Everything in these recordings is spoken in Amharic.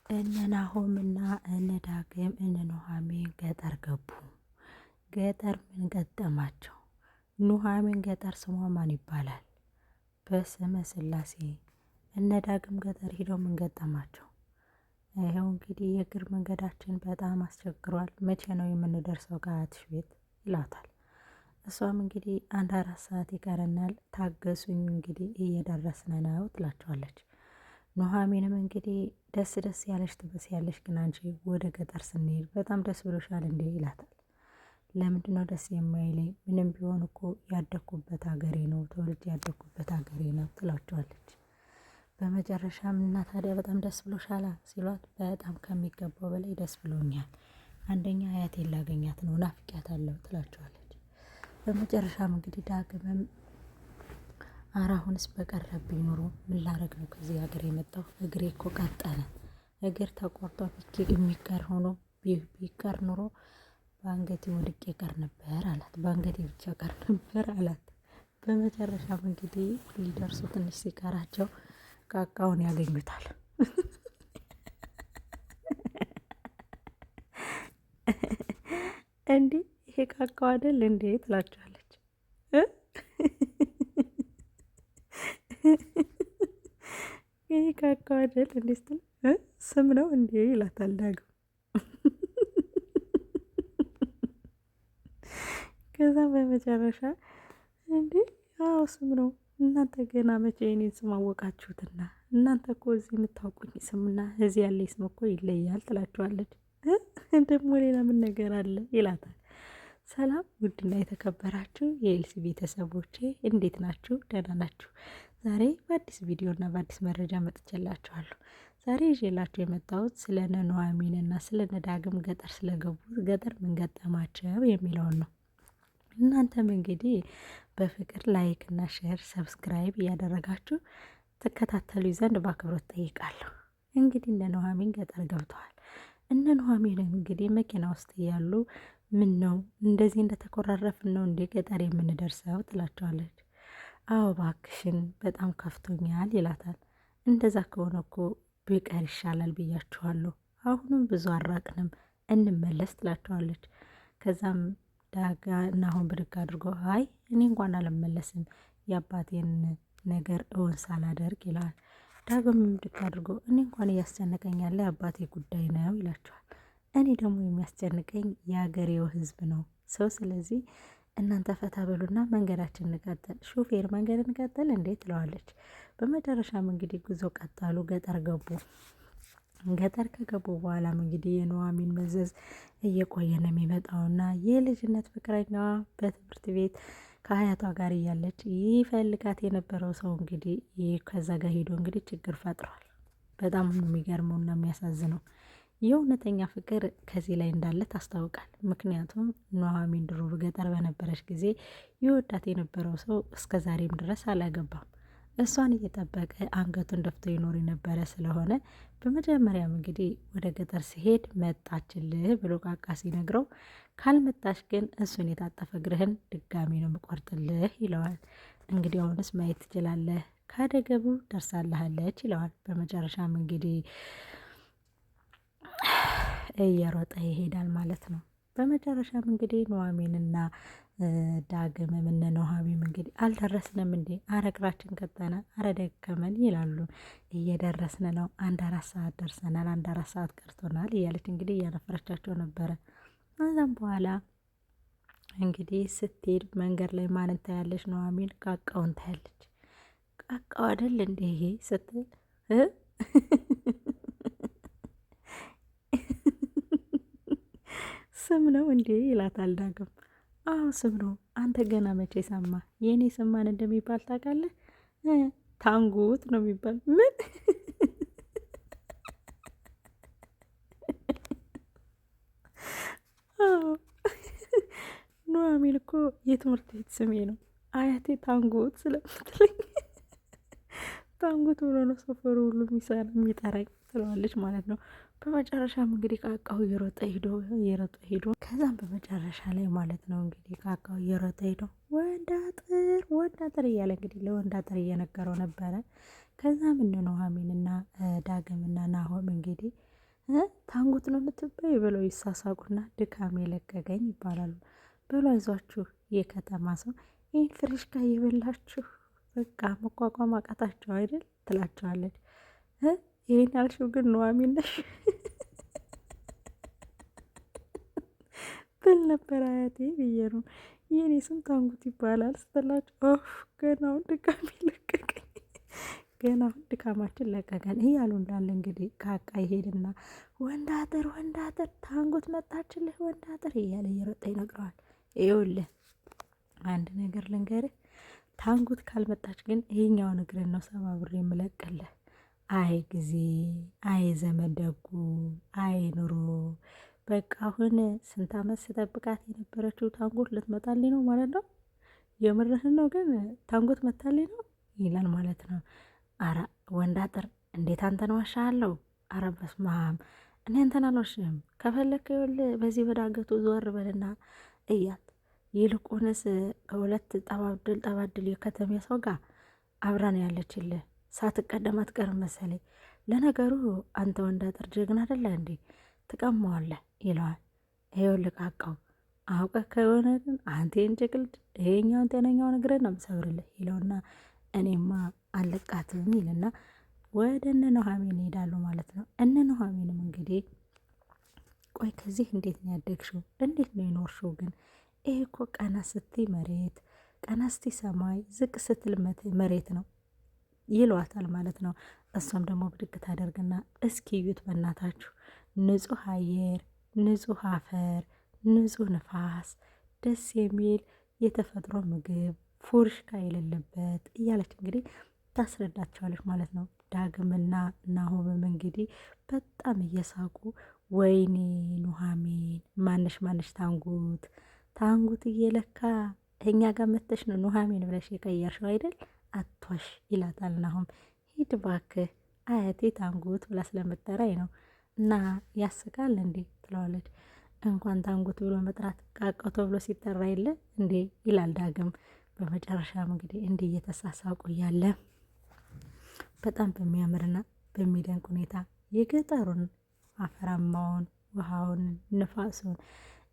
እነ ናሆምና እነ ዳግም እነ ኑሃሚን ገጠር ገቡ። ገጠር ምን ገጠማቸው? ኑሃሚን ገጠር ስሟ ማን ይባላል? በስመ ስላሴ። እነ ዳግም ገጠር ሂደው ምን ገጠማቸው? ይኸው እንግዲህ የእግር መንገዳችን በጣም አስቸግሯል፣ መቼ ነው የምንደርሰው ከአያትሽ ቤት ይላታል። እሷም እንግዲህ 1-4 ሰዓት ይቀረናል፣ ታገሱኝ፣ እንግዲህ እየደረስን ነው ትላቸዋለች። ኑሃሚንም እንግዲህ ደስ ደስ ያለሽ ትመስያለሽ፣ ግን አንቺ ወደ ገጠር ስንሄድ በጣም ደስ ብሎሻል እንዴ ይላታል። ለምንድን ነው ደስ የማይለኝ? ምንም ቢሆን እኮ ያደግኩበት ሀገሬ ነው፣ ተወልጄ ያደግኩበት ሀገሬ ነው ትላቸዋለች። በመጨረሻም እና ታዲያ በጣም ደስ ብሎሻል ሲሏት፣ በጣም ከሚገባው በላይ ደስ ብሎኛል፣ አንደኛ አያቴን ላገኛት ነው፣ ናፍቂያታለሁ ትላቸዋለች። በመጨረሻም እንግዲህ ዳግምም አሁንስ በቀረብኝ ኑሮ ምን ላረግ ነው ከዚህ ሀገር የመጣው? እግሬ እኮ ቀጠነ፣ እግር ተቆርጦ የሚቀር ሆኖ ቢቀር ኑሮ በአንገቴ ወድቄ ቀር ነበር አላት። በአንገቴ ብቻ ቀር ነበር አላት። በመጨረሻም እንግዲህ ሊደርሱ ትንሽ ሲቀራቸው ቃቃውን ያገኙታል። እንዴ ይሄ ቃቃው አይደል እንዴ ትላቸዋለች። ይሄ ቃቃው አይደል እንዴ ስትል ስም ነው እንዴ ይላታል ዳግም። ከዛ በመጨረሻ እንዴ አዎ ስም ነው፣ እናንተ ገና መቼ የኔን ስም አወቃችሁትና? እናንተ እኮ እዚህ የምታውቁኝ ስምና እዚህ ያለኝ ስም እኮ ይለያል ትላችኋለች። ደግሞ ሌላ ምን ነገር አለ ይላታል። ሰላም ውድና የተከበራችሁ የኤልሲ ቤተሰቦቼ እንዴት ናችሁ? ደህና ናችሁ? ዛሬ በአዲስ ቪዲዮ እና በአዲስ መረጃ መጥቼላችኋለሁ። ዛሬ ይዤላችሁ የመጣሁት ስለ ኑሃሚን እና ስለ ዳግም ገጠር ስለገቡት ገጠር ምን ገጠማቸው የሚለውን ነው። እናንተም እንግዲህ በፍቅር ላይክ እና ሼር ሰብስክራይብ እያደረጋችሁ ተከታተሉ ዘንድ በአክብሮት ጠይቃለሁ። እንግዲህ እነ ኑሃሚን ገጠር ገብተዋል። እነ ኑሃሚን እንግዲህ መኪና ውስጥ እያሉ ምን ነው እንደዚህ እንደተኮራረፍን ነው እንዴ ገጠር የምንደርሰው ትላቸዋለች። አዎ እባክሽን በጣም ከፍቶኛል ይላታል። እንደዛ ከሆነ እኮ ቢቀር ይሻላል ብያችኋለሁ፣ አሁንም ብዙ አራቅንም እንመለስ ትላቸዋለች። ከዛም ዳጋ እና አሁን ብድግ አድርጎ አይ እኔ እንኳን አልመለስም የአባቴን ነገር እውን ሳላደርግ ይለዋል። ዳግም ብድግ አድርጎ እኔ እንኳን እያስጨነቀኝ ያለ የአባቴ ጉዳይ ነው ይላቸዋል። እኔ ደግሞ የሚያስጨንቀኝ የሀገሬው ሕዝብ ነው ሰው። ስለዚህ እናንተ ፈታ በሉና መንገዳችን እንቀጥል፣ ሹፌር መንገድ እንቀጥል እንዴት ትለዋለች። በመጨረሻም እንግዲህ ጉዞ ቀጠሉ፣ ገጠር ገቡ። ገጠር ከገቡ በኋላም እንግዲህ የኑሃሚን መዘዝ እየቆየ ነው የሚመጣውና የልጅነት ፍቅረኛዋ በትምህርት ቤት ከአያቷ ጋር እያለች ይፈልጋት የነበረው ሰው እንግዲህ ከዛ ጋር ሄዶ እንግዲህ ችግር ፈጥሯል። በጣም የሚገርመውና የሚያሳዝነው የእውነተኛ ፍቅር ከዚህ ላይ እንዳለ ታስታውቃል። ምክንያቱም ኑሃሚን ድሮ ገጠር በነበረች ጊዜ ይወዳት የነበረው ሰው እስከ ዛሬም ድረስ አላገባም። እሷን እየጠበቀ አንገቱን ደፍቶ ይኖር የነበረ ስለሆነ በመጀመሪያም እንግዲህ ወደ ገጠር ሲሄድ መጣችልህ ብሎ ቃቃ ሲነግረው ካልመጣሽ ግን እሱን የታጠፈ እግርህን ድጋሚ ነው ምቆርጥልህ ይለዋል። እንግዲህ አሁንስ ማየት ትችላለህ፣ ካደገቡ ደርሳለሃለች ይለዋል። በመጨረሻም እንግዲህ እየሮጠ ይሄዳል ማለት ነው። በመጨረሻም እንግዲህ ኑሃሚንና ዳግም እነ ኑሃሚን እንግዲህ አልደረስንም እንዴ? አረ እግራችን ቀጠነ፣ አረ ደከመን ይላሉ። እየደረስን ነው፣ 1-4 ሰዓት ደርሰናል፣ 1-4 ሰዓት ቀርቶናል እያለች እንግዲህ እያነፈረቻቸው ነበረ። ከዛም በኋላ እንግዲህ ስትሄድ መንገድ ላይ ማንን ታያለች? ኑሃሚን ቃቃውን ታያለች። ቃቃው አይደል እንዴ ይሄ ስትል ስም ነው እንዴ ይላታል ዳግም። አዎ ስም ነው። አንተ ገና መቼ ሰማ? የእኔ ስም ማን እንደሚባል ታውቃለህ? ታንጉት ነው የሚባል። ምን? ኑሃሚን እኮ የትምህርት ቤት ስሜ ነው። አያቴ ታንጉት ስለምትለኝ ታንጉት ብሎ ነው ሰፈሩ ሁሉ የሚጠራኝ ትለዋለች ማለት ነው። በመጨረሻም እንግዲህ ቃቃው እየሮጠ ሄዶ ከዛም በመጨረሻ ላይ ማለት ነው እንግዲህ ቃቃው እየሮጠ ሄዶ ወንድ አጥር እያለ እንግዲህ ለወንድ አጥር እየነገረው ነበረ። ከዛም እነ ኑሃሚንና ዳግምና ናሆም እንግዲህ ታንጉት ነው የምትበይ ብለው ይሳሳቁና ድካም የለቀቀኝ ይባላሉ። በሉ አይዟችሁ የከተማ ሰው ይህን ፍሬሽካ እየበላችሁ በቃ መቋቋም አቃታቸው አይደል ትላቸዋለች። ይህን ያልሽው ግን ኑሐሚን ነሽ ብል ነበር አያቴ ብዬ ነው። የኔ ስም ታንጉት ይባላል ስትላቸው ገና አሁን ድካም ለቀቀኝ ገና አሁን ድካማችን ለቀቀን እያሉ እንዳለ እንግዲህ ካቃ ይሄድና ወንዳጥር ታንጉት መጣችልህ ወንዳጥር እያለ እየሮጠ ይነግረዋል። ይኸውልህ አንድ ነገር ልንገርህ፣ ታንጉት ካልመጣች ግን ይሄኛውን እግርን ነው ሰባብሬ የምለቅልህ። አይ ጊዜ፣ አይ ዘመን ደጉ፣ አይ ኑሮ፣ በቃ አሁን ስንት ዓመት ስጠብቃት የነበረችው ታንጉት ልትመጣልኝ ነው ማለት ነው። የምርህን ነው ግን ታንጉት መታልኝ ነው ይላል ማለት ነው። አረ ወንዳጥር እንዴት አንተን ዋሻለሁ? አረ በስመ አብ እኔ አንተን አልዋሽም። ከፈለክ ይኸውልህ በዚህ በዳገቱ ዞር በልና እያት። ይልቁንስ ከሁለት ጠባድል የከተሜ ሰው ጋር አብራን ያለችልህ ሳትቀደም አትቀርም መሰለኝ። ለነገሩ አንተ ወንዳጥር ጀግና አይደለ እንዴ? ትቀማዋለህ ይለዋል። ይኸውልህ ቃቃው አውቀህ ከሆነ ግን አንተ እንጭቅልድ ይሄኛውን ጤነኛውን እግርህን ነው የምሰብርልህ ይለውና እኔማ አለቃትም ይልና ወደ እነ ኑሐሚን ይሄዳሉ ማለት ነው። እነ ኑሐሚንም እንግዲህ ቆይ ከዚህ እንዴት ነው ያደግሽው? እንዴት ነው የኖርሽው? ግን ይሄ እኮ ቀና ስትይ መሬት፣ ቀና ስትይ ሰማይ፣ ዝቅ ስትል መሬት ነው ይሏታል ማለት ነው። እሷም ደግሞ ብድግ ታደርግና እስኪ እዩት በእናታችሁ ንጹህ አየር፣ ንጹህ አፈር፣ ንጹህ ንፋስ፣ ደስ የሚል የተፈጥሮ ምግብ ፉርሽካ የሌለበት እያለች እንግዲህ ታስረዳቸዋለች ማለት ነው። ዳግምና ናሆምም እንግዲህ በጣም እየሳቁ ወይኔ ኑሐሚን ማነሽ ታንጉት እየለካ እኛ ጋር መተሽ ነው ኑሐሚን ብለሽ የቀየርሽው አይደል? አቷሽ ይላታል ናሆም። ሂድ እባክህ አያቴ ታንጉት ብላ ስለምጠራኝ ነው እና ያስቃል እንዴ ትለዋለች። እንኳን ታንጉት ብሎ መጥራት ቃቃው ተብሎ ሲጠራ የለ እንዴ ይላል ዳግም። በመጨረሻም እንግዲህ እንዲህ እየተሳሳቁ እያለ በጣም በሚያምርና በሚደንቅ ሁኔታ የገጠሩን አፈራማውን ውሃውን ንፋሱን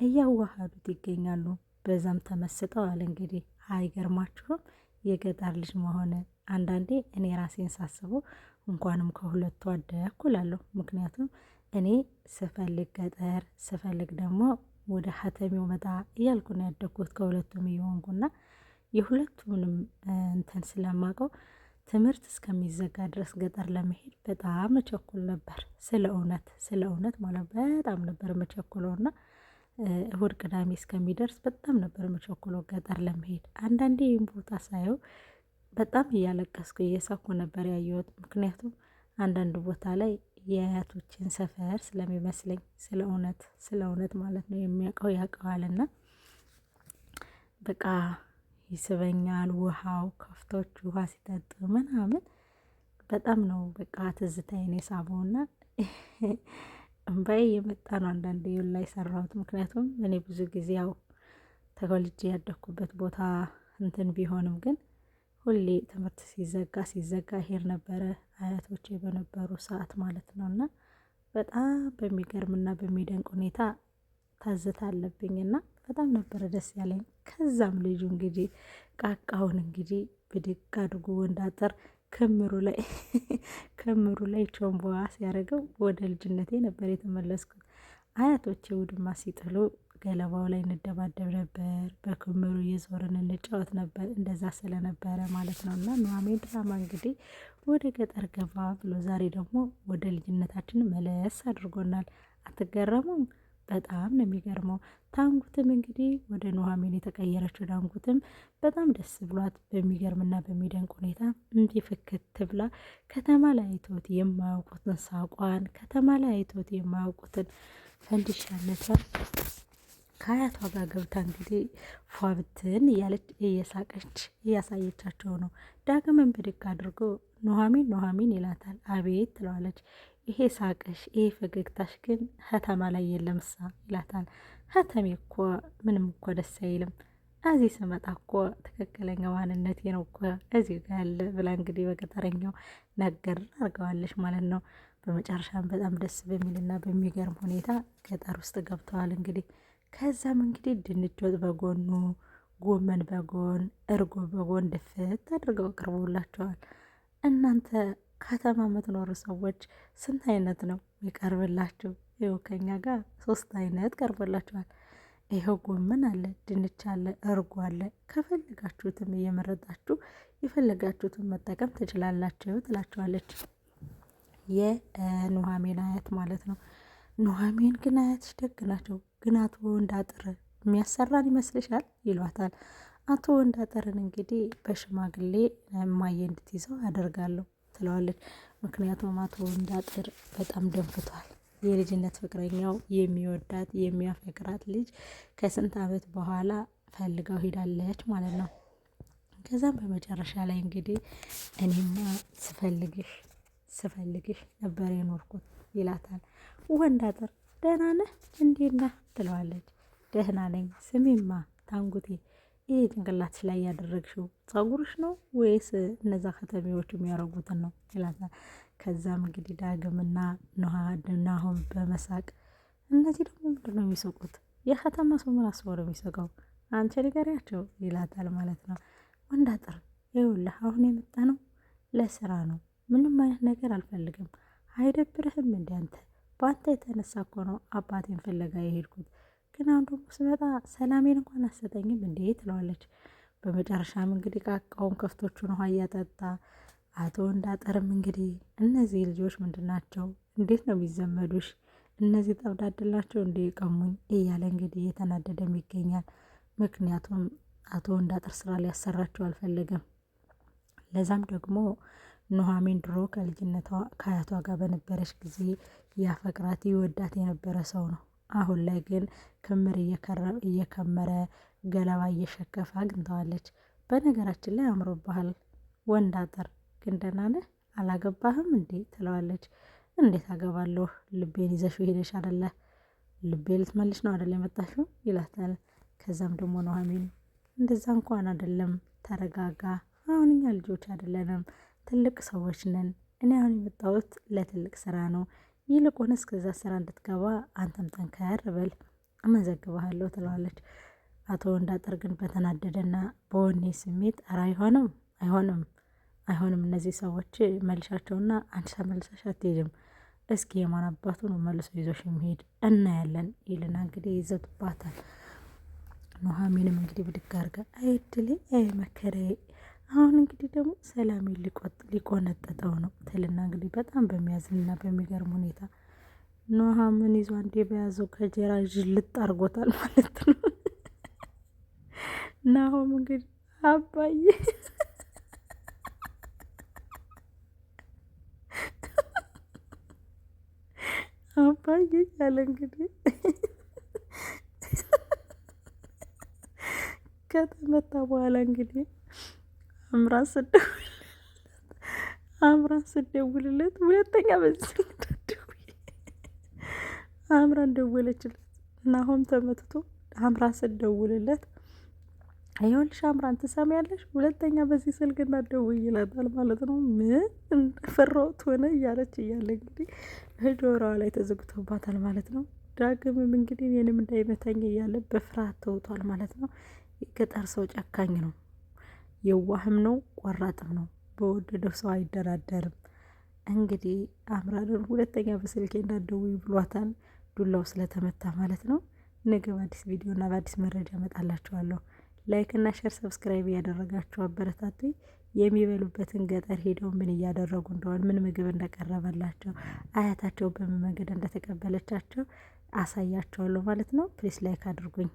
እያዋሃዱት ይገኛሉ። በዛም ተመስጠዋል። እንግዲህ አይገርማችሁም? የገጠር ልጅ መሆን አንዳንዴ እኔ ራሴን ሳስበው እንኳንም ከሁለቱ አደኩ እላለሁ። ምክንያቱም እኔ ስፈልግ ገጠር ስፈልግ ደግሞ ወደ ሀተሚው መጣ እያልኩ ነው ያደግኩት ከሁለቱም እየሆንኩና የሁለቱንም እንትን ስለማውቀው ትምህርት እስከሚዘጋ ድረስ ገጠር ለመሄድ በጣም እቸኩል ነበር። ስለ እውነት ማለት በጣም ነበር መቸኩለውና እሁድ ቅዳሜ እስከሚደርስ በጣም ነበር መቸኩለው ገጠር ለመሄድ። አንዳንዴ ይህን ቦታ ሳየው በጣም እያለቀስኩ እየሳኩ ነበር ያየሁት። ምክንያቱም አንዳንድ ቦታ ላይ የአያቶችን ሰፈር ስለሚመስለኝ ስለ እውነት ማለት ነው የሚያውቀው ያውቀዋልና በቃ ይስበኛል። ውሃው ከፍቶች ውሃ ሲጠጡ ምናምን በጣም ነው በቃ ትዝታዬን የሳበውና እምባዬ የመጣ ነው አንዳንዴ ላይ ሰራሁት። ምክንያቱም እኔ ብዙ ጊዜ ያው ተወልጄ ያደግኩበት ቦታ እንትን ቢሆንም ግን ሁሌ ትምህርት ሲዘጋ ሄድ ነበረ አያቶቼ በነበሩ ሰዓት ማለት ነው። እና በጣም በሚገርምና በሚደንቅ ሁኔታ ታዝታ አለብኝና በጣም ነበረ ደስ ያለኝ። ከዛም ልጁ እንግዲህ ቃቃውን እንግዲህ ብድግ አድርጎ ወንዳጥር ከምሩ ላይ ቾምቦዋ ሲያደርገው ወደ ልጅነቴ ነበር የተመለስኩት። አያቶቼ ውድማ ሲጥሉ ገለባው ላይ እንደባደብ ነበር፣ በክምሩ እየዞርን እንጫወት ነበር። እንደዛ ስለነበረ ማለት ነው። እና ኑሐሚን ድራማ እንግዲህ ወደ ገጠር ገባ ብሎ ዛሬ ደግሞ ወደ ልጅነታችን መለስ አድርጎናል። አትገረሙም? በጣም ነው የሚገርመው። ታንጉትም እንግዲህ ወደ ኑሐሚን የተቀየረችው ታንጉትም በጣም ደስ ብሏት በሚገርምና በሚደንቅ ሁኔታ እንዲህ ፍክት ብላ ከተማ ላይ አይቶት የማያውቁትን ሳቋን፣ ከተማ ላይ አይቶት የማያውቁትን ፈንዲሻነቷን ከአያቷ ጋር ገብታ እንግዲህ ፏብትን እያለች እየሳቀች እያሳየቻቸው ነው። ዳግምን ብድግ አድርጎ ኑሐሚን ይላታል። አቤት ትለዋለች። ይሄ ሳቅሽ ይሄ ፈገግታሽ ግን ከተማ ላይ የለምሳ ይላታል። ከተሜ እኮ ምንም እኮ ደስ አይልም። እዚህ ስመጣ እኮ ትክክለኛ ማንነቴ ነው እኮ እዚህ ጋር ያለ ብላ እንግዲህ በገጠረኛው ነገር አድርገዋለች ማለት ነው። በመጨረሻም በጣም ደስ በሚልና በሚገርም ሁኔታ ገጠር ውስጥ ገብተዋል። እንግዲህ ከዛም እንግዲህ ድንች ወጥ በጎኑ ጎመን በጎን እርጎ በጎን ድፍት አድርገው አቅርበውላቸዋል። እናንተ ከተማ የምትኖሩ ሰዎች ስንት አይነት ነው ይቀርብላችሁ? ይኸው ከኛ ጋር 3 አይነት ቀርቦላችኋል። ይኸው ጎመን አለ፣ ድንች አለ፣ እርጎ አለ። ከፈለጋችሁትም እየመረጣችሁ የፈለጋችሁትን መጠቀም ትችላላችሁ ትላችኋለች የኑሐሚን አያት ማለት ነው። ኑሐሚን ግን አያትሽ ደግ ናቸው፣ ግን አቶ ወንዳጥር የሚያሰራን ይመስልሻል ይሏታል። አቶ ወንዳጥርን እንግዲህ በሽማግሌ እማዬ እንድትይዘው አደርጋለሁ ትለዋለች። ምክንያቱም አቶ ወንዳጥር በጣም ደንፍቷል። የልጅነት ፍቅረኛው የሚወዳት የሚያፈቅራት ልጅ ከስንት ዓመት በኋላ ፈልጋው ሄዳለች ማለት ነው። ከዛም በመጨረሻ ላይ እንግዲህ እኔማ ስፈልግሽ ነበር የኖርኩት ይላታል። ወንዳጥር ደህና ነህ እንዴት ነህ ትለዋለች። ደህና ነኝ። ስሚማ ታንጉቴ ይሄ ጭንቅላትሽ ላይ ያደረግሽው ጸጉርሽ ነው ወይስ እነዛ ከተሜዎች የሚያረጉትን ነው ይላታል። ከዛም እንግዲህ ዳግምና ናሆም በመሳቅ እነዚህ ደግሞ ምንድን ነው የሚስቁት? የከተማ ሰው ምን አስበው ነው የሚስቀው? አንቺ ንገሪያቸው ይላታል ማለት ነው። ወንዳጥር ይኸውልህ አሁን የመጣ ነው ለስራ ነው። ምንም አይነት ነገር አልፈልግም። አይደብርህም? እንደ አንተ በአንተ የተነሳ እኮ ነው አባቴን ፍለጋ የሄድኩት። ግን አሁን ደግሞ ስመጣ ሰላሜን እንኳን አሰጠኝም እንዴ ትለዋለች። በመጨረሻም እንግዲህ ቃቃውን ከፍቶቹን ውሃ እያጠጣ አቶ ወንዳጥርም እንግዲህ እነዚህ ልጆች ምንድን ናቸው? እንዴት ነው የሚዘመዱሽ? እነዚህ ጠብዳድላቸው እንዴ ቀሙኝ እያለ እንግዲህ እየተናደደም ይገኛል። ምክንያቱም አቶ ወንዳጥር ስራ ሊያሰራቸው አልፈለገም። ለዛም ደግሞ ኑሐሚን ድሮ ከልጅነቷ ከአያቷ ጋር በነበረች ጊዜ ያፈቅራት ይወዳት የነበረ ሰው ነው። አሁን ላይ ግን ክምር እየከመረ ገለባ እየሸከፈ አግኝተዋለች። በነገራችን ላይ አምሮብሃል ወንዳጥር፣ ግን ደህና ነህ? አላገባህም እንዴ ትለዋለች። እንዴት አገባለሁ? ልቤን ይዘሽው ሄደሽ አደለ? ልቤ ልትመልሽ ነው አደለ የመጣሽው ይላታል። ከዛም ደግሞ ኑሐሚን እንደዛ እንኳን አደለም፣ ተረጋጋ። አሁን እኛ ልጆች አደለንም፣ ትልቅ ሰዎች ነን። እኔ አሁን የመጣሁት ለትልቅ ስራ ነው። ይልቁንስ ከዛ ስራ እንድትገባ አንተም ጠንከር በል፣ እመዘግብሃለሁ ትለዋለች። አቶ ወንዳጥር ግን በተናደደና በወኔ ስሜት ኧረ አይሆንም እነዚህ ሰዎች መልሻቸውና አንቺ ተመልሰሽ አትሄድም፣ እስኪ የማን አባቱ ነው መልሶ ይዞሽ የሚሄድ እናያለን ይልና እንግዲህ ይዘቱባታል። ኑሐሚንም እንግዲህ ብድግ አድርጋ አይ እድሌ አይ መከራዬ፣ አሁን እንግዲህ ደግሞ ሰላሜ ሊቆነጠጠው ነው ትልና እንግዲህ በጣም በሚያዝንና በሚገርም ሁኔታ ኑሐሚን ይዞ አንዴ በያዘው ከጀራ ዥልጥ አድርጎታል ማለት ነው። ናሆም እንግዲህ አባዬ ያለ እንግዲህ ከተመታ በኋላ እንግዲህ አምራን ስደውልለት ሁለተኛ በዚህ አምራን ደወለችለት። ናሆም ተመትቶ አምራን ስደውልለት ይኸውልሽ አምራን ትሰሚያለሽ፣ ሁለተኛ በዚህ ስልክ እንዳትደውይ ይላታል ማለት ነው። ምን ፈራሁት ሆነ እያለች እያለ እንግዲህ ጆሮዋ ላይ ተዘግቶባታል ማለት ነው። ዳግምም እንግዲህ እኔንም እንዳይመታኝ እያለ በፍርሃት ተውጧል ማለት ነው። የገጠር ሰው ጨካኝ ነው፣ የዋህም ነው፣ ቆራጥም ነው። በወደደው ሰው አይደራደርም። እንግዲህ አምራንን ሁለተኛ በስልኬ እንዳትደውይ ብሏታል፣ ዱላው ስለተመታ ማለት ነው። ነገ በአዲስ ቪዲዮ እና በአዲስ መረጃ እመጣላችኋለሁ። ላይክ እና ሼር ሰብስክራይብ እያደረጋችሁ አበረታቱኝ። የሚበሉበትን ገጠር ሄደው ምን እያደረጉ እንደሆነ ምን ምግብ እንደቀረበላቸው አያታቸው በምን መንገድ እንደተቀበለቻቸው አሳያቸዋለሁ ማለት ነው። ፕሊስ ላይክ አድርጉኝ።